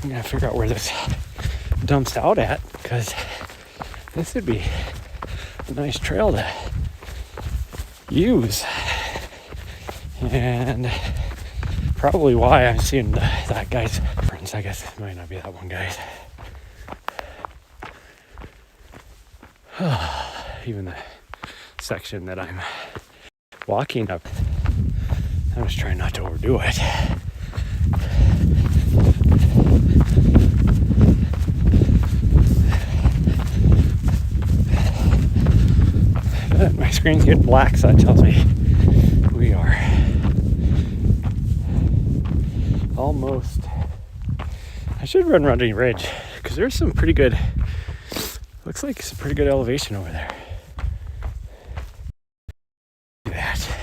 [SPEAKER 1] I'm gonna figure out where this dumps out at, because this would be a nice trail to use, and probably why I'm seeing that guy's friends. I guess it might not be that one guy's. Even the section that I'm walking up, I'm just trying not to overdo it. But my screen's getting black, so that tells me we are almost. I should run Running Ridge, because there's some pretty good, looks like some pretty good elevation over there. Look at that.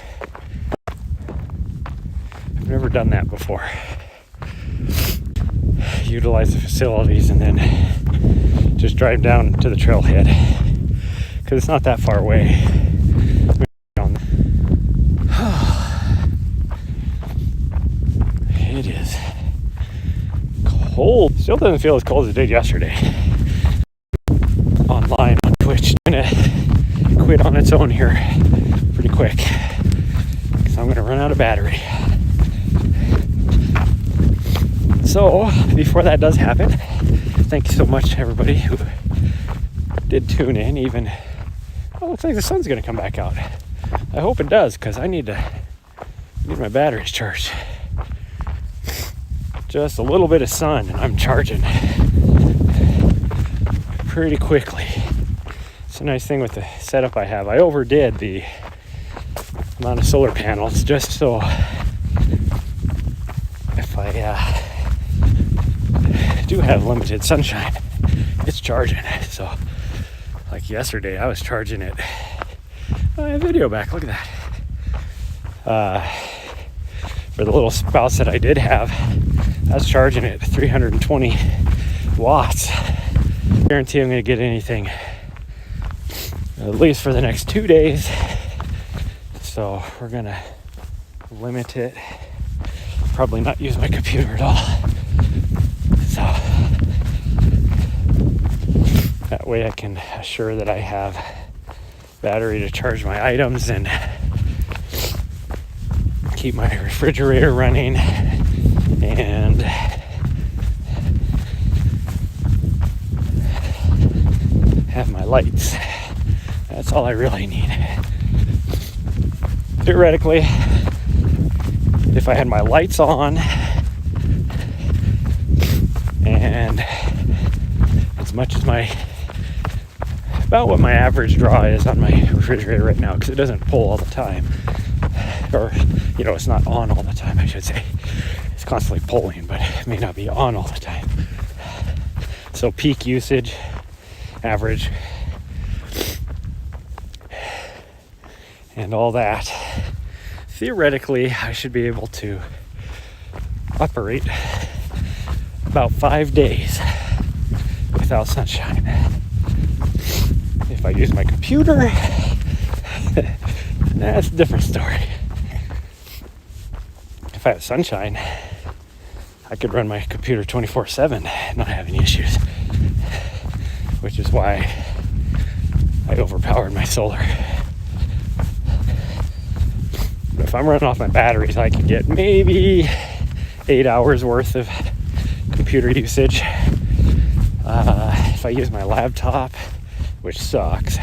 [SPEAKER 1] I've never done that before. Utilize the facilities and then just drive down to the trailhead, because it's not that far away. It is cold. Still doesn't feel as cold as it did yesterday. Online on Twitch, gonna quit on its own here pretty quick, because I'm gonna run out of battery. So before that does happen, thank you so much to everybody who did tune in. Even, oh, looks like the sun's gonna come back out. I hope it does, because I need my batteries charged. Just a little bit of sun and I'm charging pretty quickly. It's a nice thing with the setup I have. I overdid the amount of solar panels, just so if I do have limited sunshine, it's charging. So like yesterday, I was charging it. Oh, I have video back, look at that. For the little spouse that I did have, I was charging it 320 watts. Guarantee I'm going to get anything at least for the next 2 days. So we're going to limit it. Probably not use my computer at all. So that way I can assure that I have battery to charge my items and keep my refrigerator running and have my lights. That's all I really need. Theoretically, if I had my lights on and as much as about what my average draw is on my refrigerator right now, because it doesn't pull all the time, or it's not on all the time, I should say. It's constantly pulling, but it may not be on all the time. So peak usage, average, and all that, theoretically I should be able to operate about 5 days without sunshine. If I use my computer, that's a different story. If I have sunshine, I could run my computer 24/7 and not have any issues, which is why I overpowered my solar. But if I'm running off my batteries, I can get maybe 8 hours worth of computer usage. If I use my laptop, which sucks,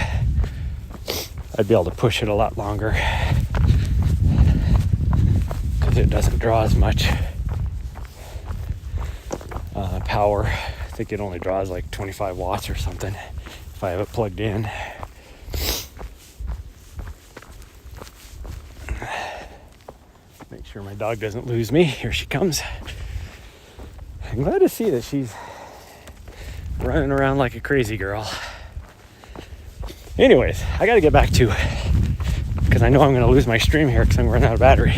[SPEAKER 1] I'd be able to push it a lot longer because it doesn't draw as much power. I think it only draws like 25 watts or something if I have it plugged in. Make sure my dog doesn't lose me. Here she comes. I'm glad to see that she's running around like a crazy girl. Anyways, I gotta get back to, because I know I'm gonna lose my stream here because I'm running out of battery.